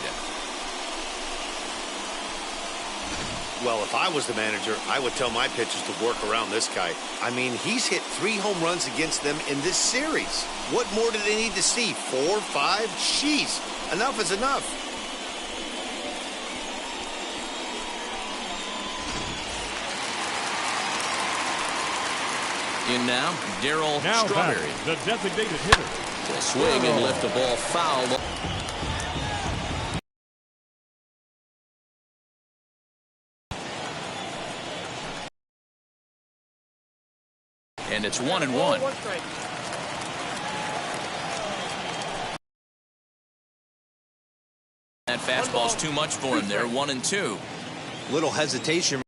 Well, if I was the manager, I would tell my pitchers to work around this guy. I mean, he's hit 3 home runs against them in this series. What more do they need to see? 4, 5? Jeez, enough is enough. In now, Darryl Strawberry. The designated hitter. Will swing and lift the ball foul. And it's 1-1. That fastball's too much for him there. 1-2. Little hesitation.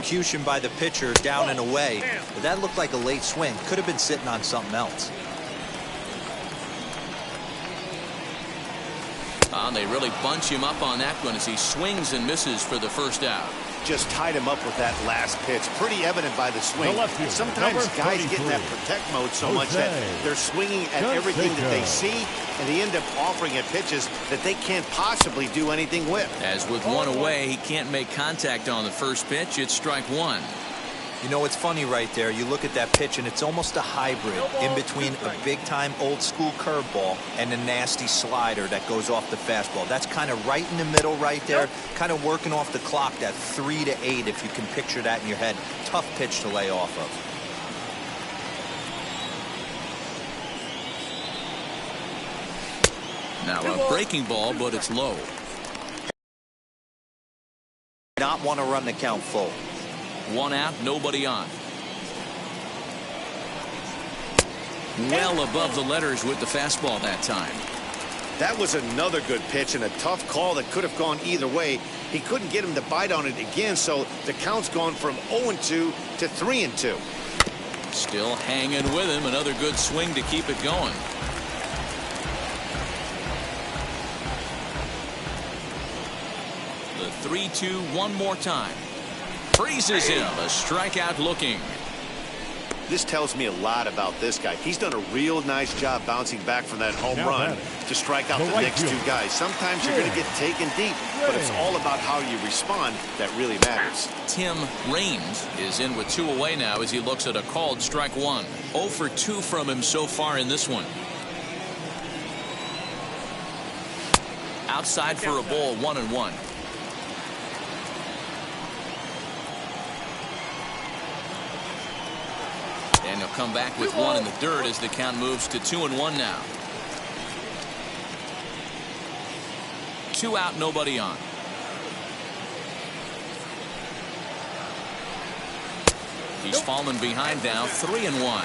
Execution by the pitcher down and away. But that looked like a late swing. Could have been sitting on something else. They really bunch him up on that one as he swings and misses for the first out. Just tied him up with that last pitch. Pretty evident by the swing. Sometimes guys get in that protect mode so much that they're swinging at everything that they see, and they end up offering at pitches that they can't possibly do anything with. As with one away, he can't make contact on the first pitch. It's strike one. You know, it's funny right there. You look at that pitch, and it's almost a hybrid in between a big-time old-school curveball and a nasty slider that goes off the fastball. That's kind of right in the middle right there, kind of working off the clock, that 3 to 8, if you can picture that in your head. Tough pitch to lay off of. Now a breaking ball, but it's low. Not want to run the count full. 1 out, nobody on. Well above the letters with the fastball that time. That was another good pitch and a tough call that could have gone either way. He couldn't get him to bite on it again, so the count's gone from 0-2 to 3-2. Still hanging with him. Another good swing to keep it going. The 3-2 one more time. Freezes him. A strikeout looking. This tells me a lot about this guy. He's done a real nice job bouncing back from that home run to strike out the next 2 guys. Sometimes you're going to get taken deep, but it's all about how you respond that really matters. Tim Raines is in with 2 away now as he looks at a called strike one. 0 for 2 from him so far in this one. Outside for a ball, 1-1. And he'll come back with 1 in the dirt as the count moves to 2-1 now. 2 out, nobody on. He's fallen behind now, 3-1.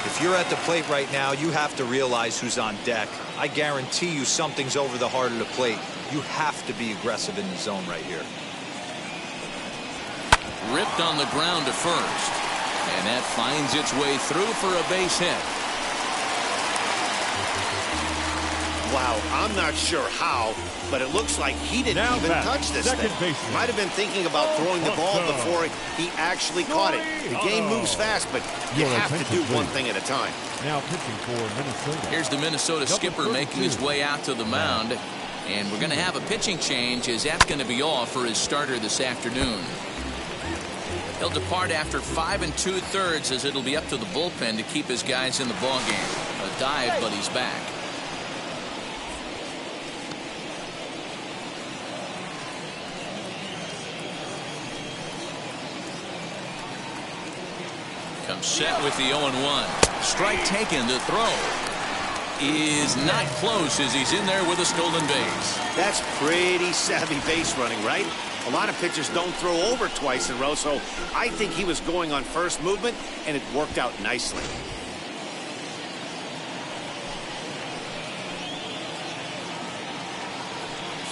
If you're at the plate right now, you have to realize who's on deck. I guarantee you something's over the heart of the plate. You have to be aggressive in the zone right here. Ripped on the ground to first. And that finds its way through for a base hit. Wow, I'm not sure how, but it looks like he didn't even touch this thing. Might have been thinking about throwing the ball before he actually caught it. The game moves fast, but you have to do one thing at a time. Now pitching for Minnesota. Here's the Minnesota skipper making his way out to the mound. And we're going to have a pitching change as that's going to be all for his starter this afternoon. He'll depart after 5 2/3 as it'll be up to the bullpen to keep his guys in the ballgame. A dive, but he's back. Comes set with the 0-1. Strike taken. The throw is not close as he's in there with a stolen base. That's pretty savvy base running, right? A lot of pitchers don't throw over twice in a row, so I think he was going on first movement, and it worked out nicely.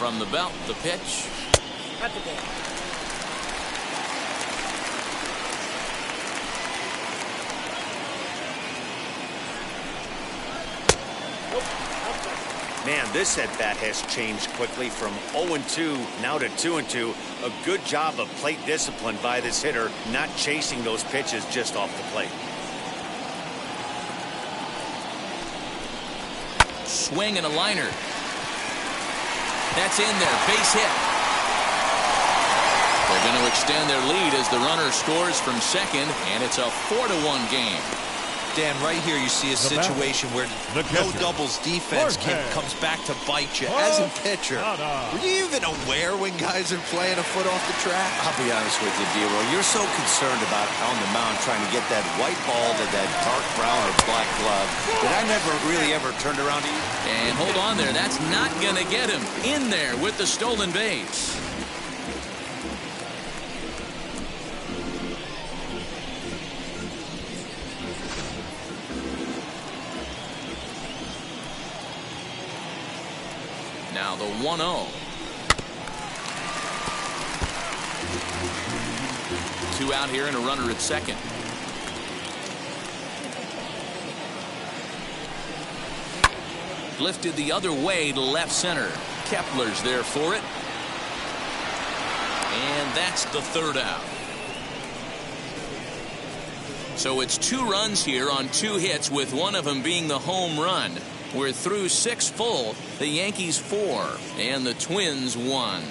From the belt, the pitch. At the ball. Man, this at-bat has changed quickly from 0-2 now to 2-2. A good job of plate discipline by this hitter, not chasing those pitches just off the plate. Swing and a liner. That's in there. Base hit. They're going to extend their lead as the runner scores from second, and it's a 4-1 game. Dan, right here you see a situation where no doubles defense comes back to bite you. As a pitcher, were you even aware when guys are playing a foot off the track? I'll be honest with you, D-Roll. You're so concerned about on the mound trying to get that white ball to that dark brown or black glove that I never really ever turned around to you. And hold on there. That's not going to get him. In there with the stolen base. Now the 1-0. 2 out here and a runner at second. Lifted the other way to left center. Kepler's there for it. And that's the 3rd out. So it's 2 runs here on 2 hits, with one of them being the home run. We're through 6 full. The Yankees 4 and the Twins 1.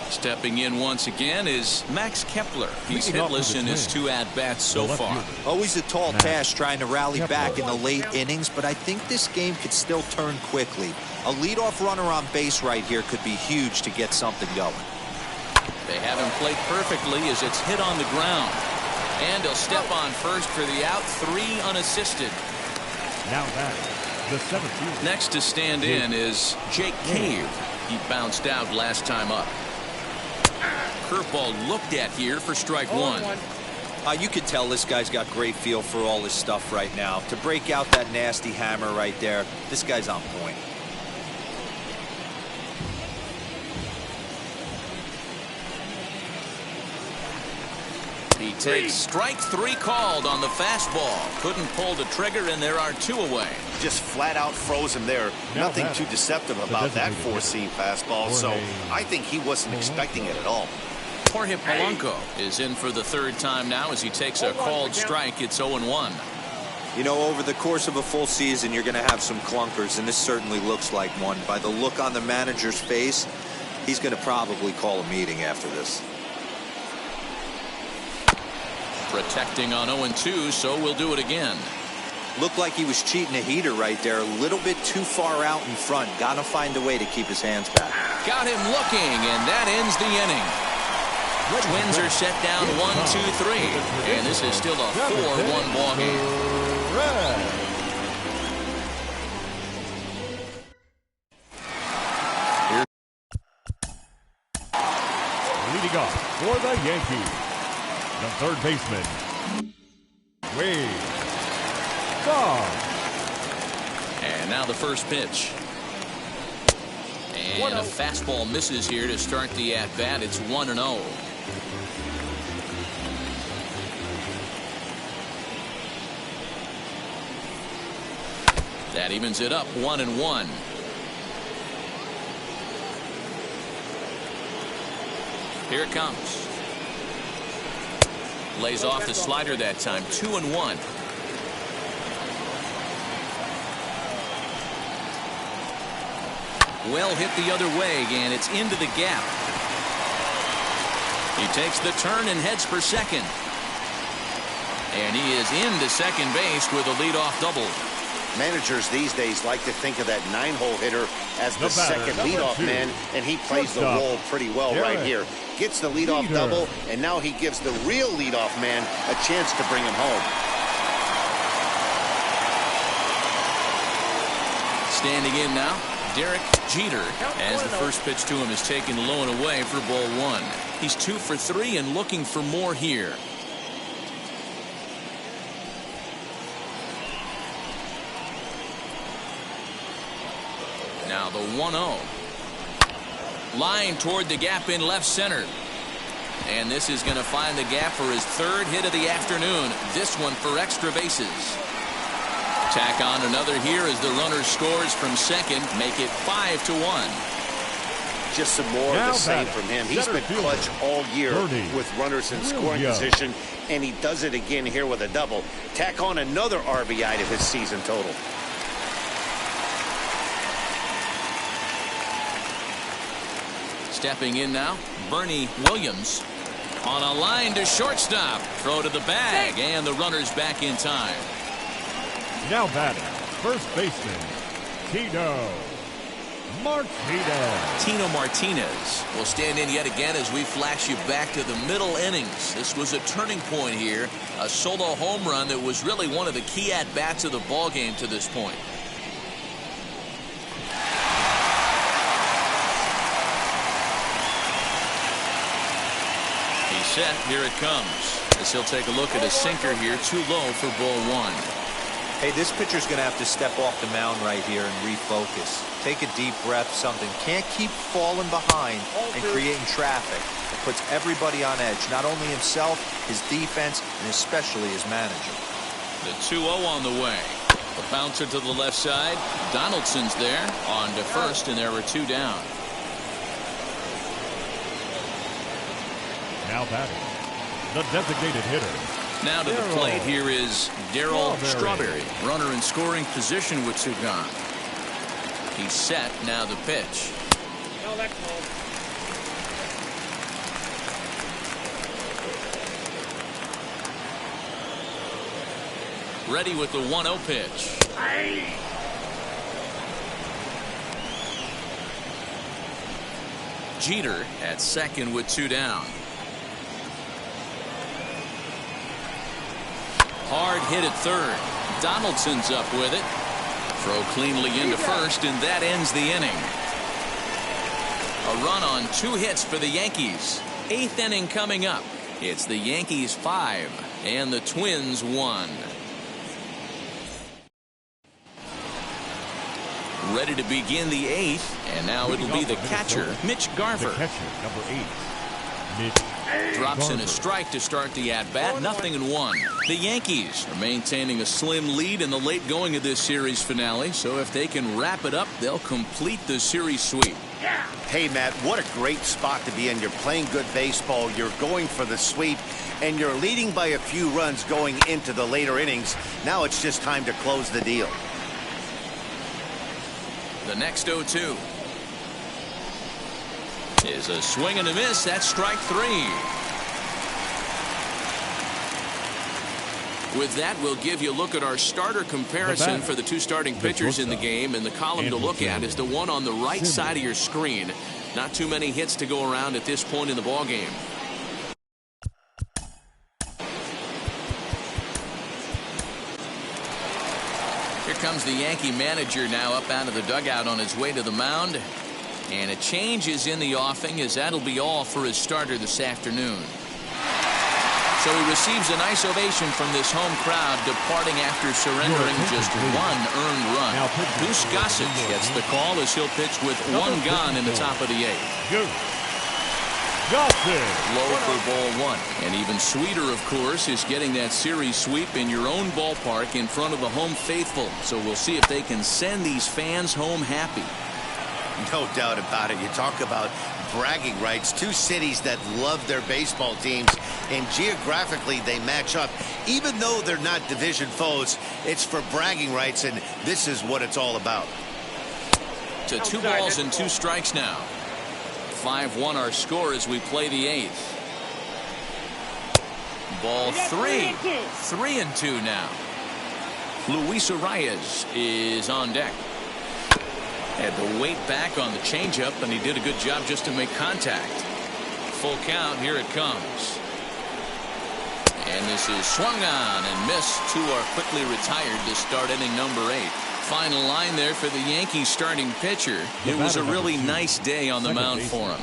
Stepping in once again is Max Kepler. He's hitless in his 2 at-bats so far. Always a tall task trying to rally back in the late innings, but I think this game could still turn quickly. A leadoff runner on base right here could be huge to get something going. They have him played perfectly as it's hit on the ground. And he'll step on first for the out, 3 unassisted. Now back, the 7th. Next to stand in is Jake Cave. He bounced out last time up. Curveball looked at here for strike 1. You could tell this guy's got great feel for all his stuff right now. To break out that nasty hammer right there, this guy's on point. He takes strike 3 called on the fastball. Couldn't pull the trigger, and there are 2 away. Just flat out froze him there. Nothing too deceptive about that 4-seam fastball, so I think he wasn't expecting it at all. Jorge Polanco is in for the 3rd time now as he takes a called strike. It's 0-1. You know, over the course of a full season, you're going to have some clunkers, and this certainly looks like one. By the look on the manager's face, he's going to probably call a meeting after this. Protecting on 0-2, so we'll do it again. Looked like he was cheating a heater right there. A little bit too far out in front. Got to find a way to keep his hands back. Got him looking, and that ends the inning. Twins are set down 1-2-3, and this is still a 4-1 ball game. Leading off for the Yankees, the 3rd baseman, and now the first pitch. And a fastball misses here to start the at-bat. It's 1-0. That evens it up 1-1. Here it comes. Lays off the slider that time. 2-1. Well hit the other way, and it's into the gap. He takes the turn and heads for second. And he is into second base with a leadoff double. Managers these days like to think of that 9-hole hitter as the second leadoff man, and he plays the role pretty well right here. Gets the leadoff double, and now he gives the real leadoff man a chance to bring him home. Standing in now, Derek Jeter, as the first pitch to him is taken low and away for ball 1. He's 2 for 3 and looking for more here. Now the 1-0. Line toward the gap in left center. And this is going to find the gap for his third hit of the afternoon. This one for extra bases. Tack on another here as the runner scores from second. Make it 5-1. Just some more of the same from him. He's been clutch all year with runners in scoring position, and he does it again here with a double. Tack on another RBI to his season total. Stepping in now, Bernie Williams on a line to shortstop. Throw to the bag, and the runner's back in time. Now batting, first baseman, Tino Martinez will stand in yet again as we flash you back to the middle innings. This was a turning point here, a solo home run that was really one of the key at-bats of the ball game to this point. He's set. Here it comes. As he'll take a look at a sinker here, too low for ball one. Hey, this pitcher's going to have to step off the mound right here and refocus. Take a deep breath, something. Can't keep falling behind and creating traffic. It puts everybody on edge, not only himself, his defense, and especially his manager. The 2-0 on the way. The bouncer to the left side. Donaldson's there on to first, and there are two down. Now batting, the designated hitter. Now to the plate here is Darryl Strawberry. Runner in scoring position with two gone. He's set. Now the pitch. Ready with the 1-0 pitch. Jeter at second with two down. Hard hit at third. Donaldson's up with it. Throw cleanly into first, and that ends the inning. A run on 2 hits for the Yankees. 8th inning coming up. It's the Yankees 5 and the Twins 1. Ready to begin the 8th, and now it'll be the catcher, Mitch Garver. The catcher, number 8, Mitch Drops in a strike to start the at-bat. 0-1. The Yankees are maintaining a slim lead in the late going of this series finale, so if they can wrap it up, they'll complete the series sweep. Hey, Matt, what a great spot to be in. You're playing good baseball, you're going for the sweep, and you're leading by a few runs going into the later innings. Now it's just time to close the deal. The next 0-2 is a swing and a miss. That's strike 3. With that, we'll give you a look at our starter comparison for the 2 starting pitchers in the game, and the column to look at is the one on the right side of your screen. Not too many hits to go around at this point in the ball game. Here comes the Yankee manager now up out of the dugout on his way to the mound. And a change is in the offing, as that'll be all for his starter this afternoon. So he receives a nice ovation from this home crowd, departing after surrendering just 1 earned run. Deuce Gossage gets the call as he'll pitch with 1 gone in the top of the 8th. Low for ball 1. And even sweeter, of course, is getting that series sweep in your own ballpark in front of the home faithful. So we'll see if they can send these fans home happy. No doubt about it. You talk about bragging rights. 2 cities that love their baseball teams, and geographically they match up. Even though they're not division foes, it's for bragging rights, and this is what it's all about. To 2 balls and 2 strikes now. 5-1 our score as we play the 8th. Ball 3. 3-2 now. Luis Arias is on deck. Had to wait back on the changeup, and he did a good job just to make contact. Full count. Here it comes. And this is swung on and missed. 2 are quickly retired to start inning number 8. Final line there for the Yankees starting pitcher. It was a really nice day on the mound for him.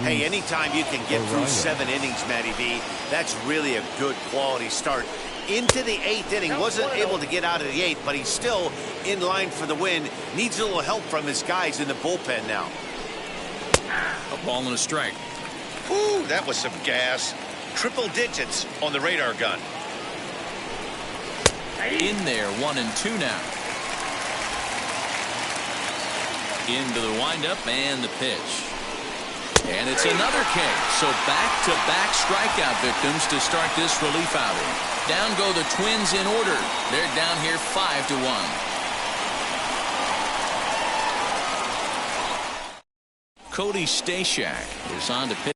Hey, anytime you can get through 7 innings, Matty V, that's really a good quality start. into the 8th inning. Wasn't able to get out of the 8th, but he's still in line for the win. Needs a little help from his guys in the bullpen now. A ball and a strike. Ooh, that was some gas. Triple digits on the radar gun. In there, 1-2 now. Into the windup and the pitch. And it's another K. So back-to-back strikeout victims to start this relief outing. Down go the Twins in order. They're down here 5-1. Cody Stashak is on to pitch.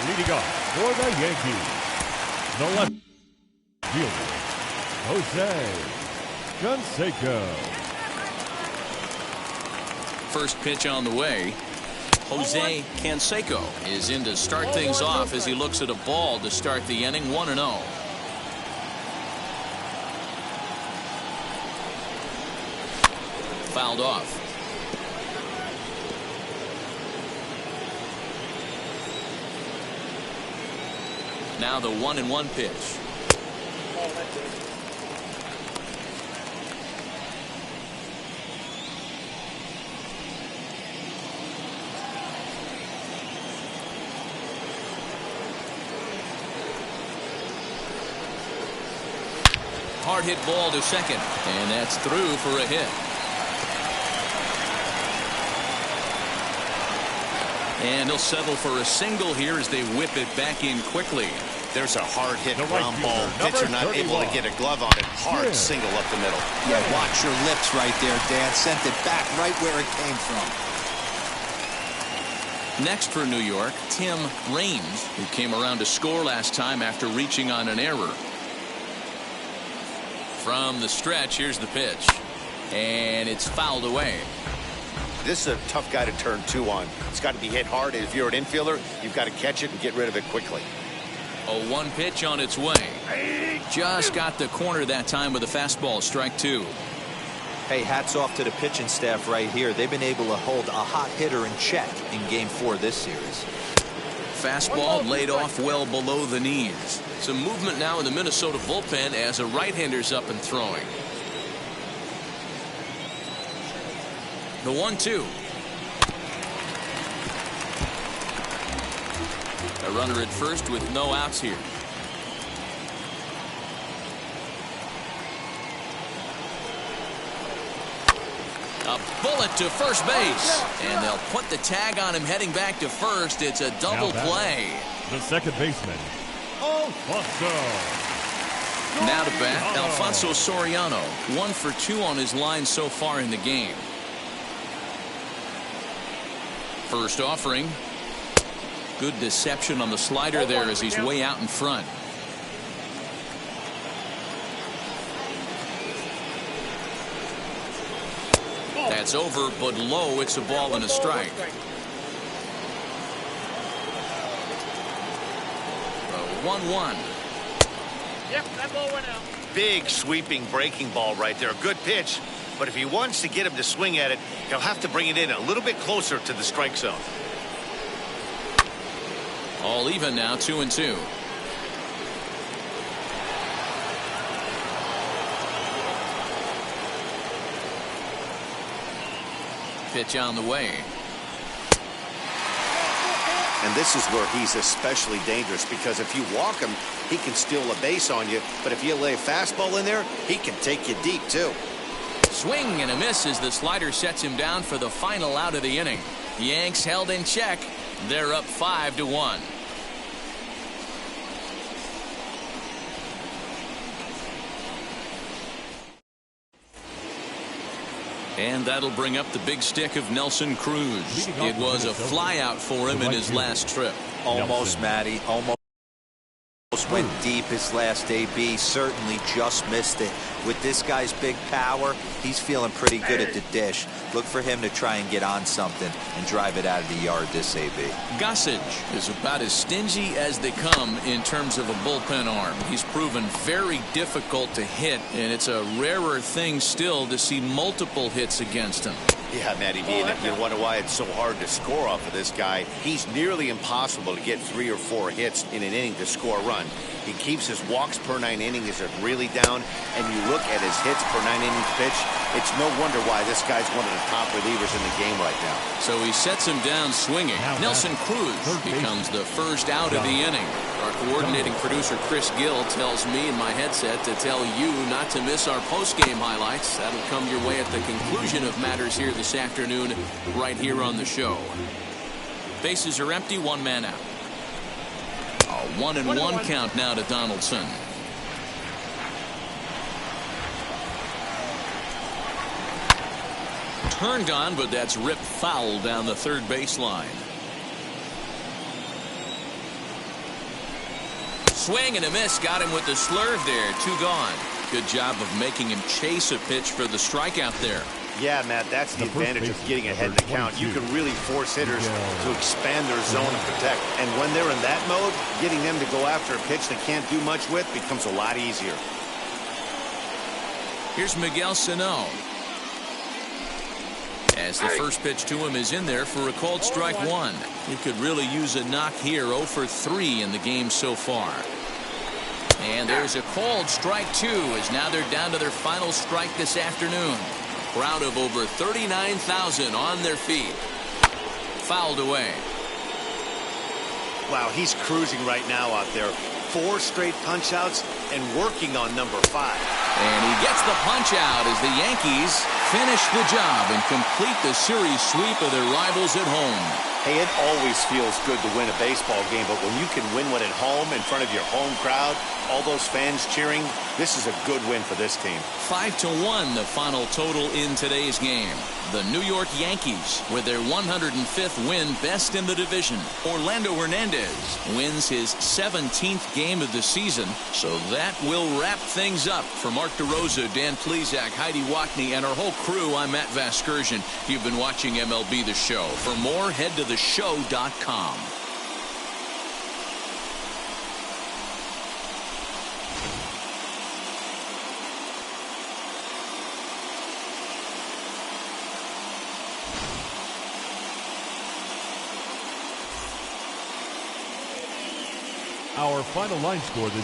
Leading off for the Yankees, the left fielder, Jose Canseco. First pitch on the way. Jose Canseco is in to start things off as he looks at a ball to start the inning. 1-0. Fouled off. Now the 1-1 pitch. Hard hit ball to second, and that's through for a hit. And he'll settle for a single here as they whip it back in quickly. There's a hard hit ground ball. Pitcher not able to get a glove on it. Hard single up the middle. Yeah, watch your lips right there, Dan. Sent it back right where it came from. Next for New York, Tim Raines, who came around to score last time after reaching on an error. From the stretch, here's the pitch. And it's fouled away. This is a tough guy to turn 2 on. It's got to be hit hard. If you're an infielder, you've got to catch it and get rid of it quickly. A 1 pitch on its way. Just got the corner that time with a fastball, strike 2. Hey, hats off to the pitching staff right here. They've been able to hold a hot hitter in check in Game 4 this series. Fastball laid off well below the knees. Some movement now in the Minnesota bullpen as a right-hander's up and throwing. The 1-2. A runner at first with no outs here. A bullet to first base. And they'll put the tag on him heading back to first. It's a double play. The second baseman, Alfonso. Now to bat, Alfonso Soriano. 1 for 2 on his line so far in the game. First offering. Good deception on the slider there as he's way out in front. That's over, but low. It's a ball and a strike. 1-1. Yep, that ball went out. Big sweeping breaking ball right there. Good pitch. But if he wants to get him to swing at it, he'll have to bring it in a little bit closer to the strike zone. All even now, 2-2. Pitch on the way. And this is where he's especially dangerous, because if you walk him, he can steal a base on you. But if you lay a fastball in there, he can take you deep, too. Swing and a miss as the slider sets him down for the final out of the inning. Yanks held in check. They're up 5-1. And that'll bring up the big stick of Nelson Cruz. It was a flyout for him in his last trip. Almost, Matty. Almost went deep his last AB. Certainly just missed it. With this guy's big power, he's feeling pretty good at the dish. Look for him to try and get on something and drive it out of the yard this AB. Gossage is about as stingy as they come in terms of a bullpen arm. He's proven very difficult to hit, and it's a rarer thing still to see multiple hits against him. Yeah, Matty V, and you wonder why it's so hard to score off of this guy. He's nearly impossible to get 3 or 4 hits in an inning to score a run. He keeps his walks per 9 innings really down, and you look at his hits per 9 innings pitch, it's no wonder why this guy's one of the top relievers in the game right now. So he sets him down swinging. Nelson Cruz becomes the first out of the inning. Our coordinating producer Chris Gill tells me in my headset to tell you not to miss our post-game highlights. That'll come your way at the conclusion of matters here this afternoon, right here on the show. Bases are empty, 1 man out. A 1-1 count now to Donaldson. Turned on, but that's ripped foul down the third baseline. Swing and a miss, got him with the slurve there. 2 gone. Good job of making him chase a pitch for the strikeout there. Yeah, Matt, that's the advantage of getting ahead in the count. You can really force hitters to expand their zone and protect. And when they're in that mode, getting them to go after a pitch they can't do much with becomes a lot easier. Here's Miguel Sano. As the first pitch to him is in there for a called strike 1. He could really use a knock here. 0 for 3 in the game so far. And there's a called strike 2 as now they're down to their final strike this afternoon. A crowd of over 39,000 on their feet. Fouled away. Wow, he's cruising right now out there. 4 straight punch outs and working on number 5. And he gets the punch out as the Yankees finish the job and complete the series sweep of their rivals at home. Hey, it always feels good to win a baseball game, but when you can win one at home in front of your home crowd, all those fans cheering, this is a good win for this team. 5-1 the final total in today's game. The New York Yankees with their 105th win, best in the division. Orlando Hernandez wins his 17th game of the season. So that will wrap things up. For Mark DeRosa, Dan Plesac, Heidi Watney, and our whole crew, I'm Matt Vasgersian. You've been watching MLB The Show. For more, head to theshow.com. Our final line score this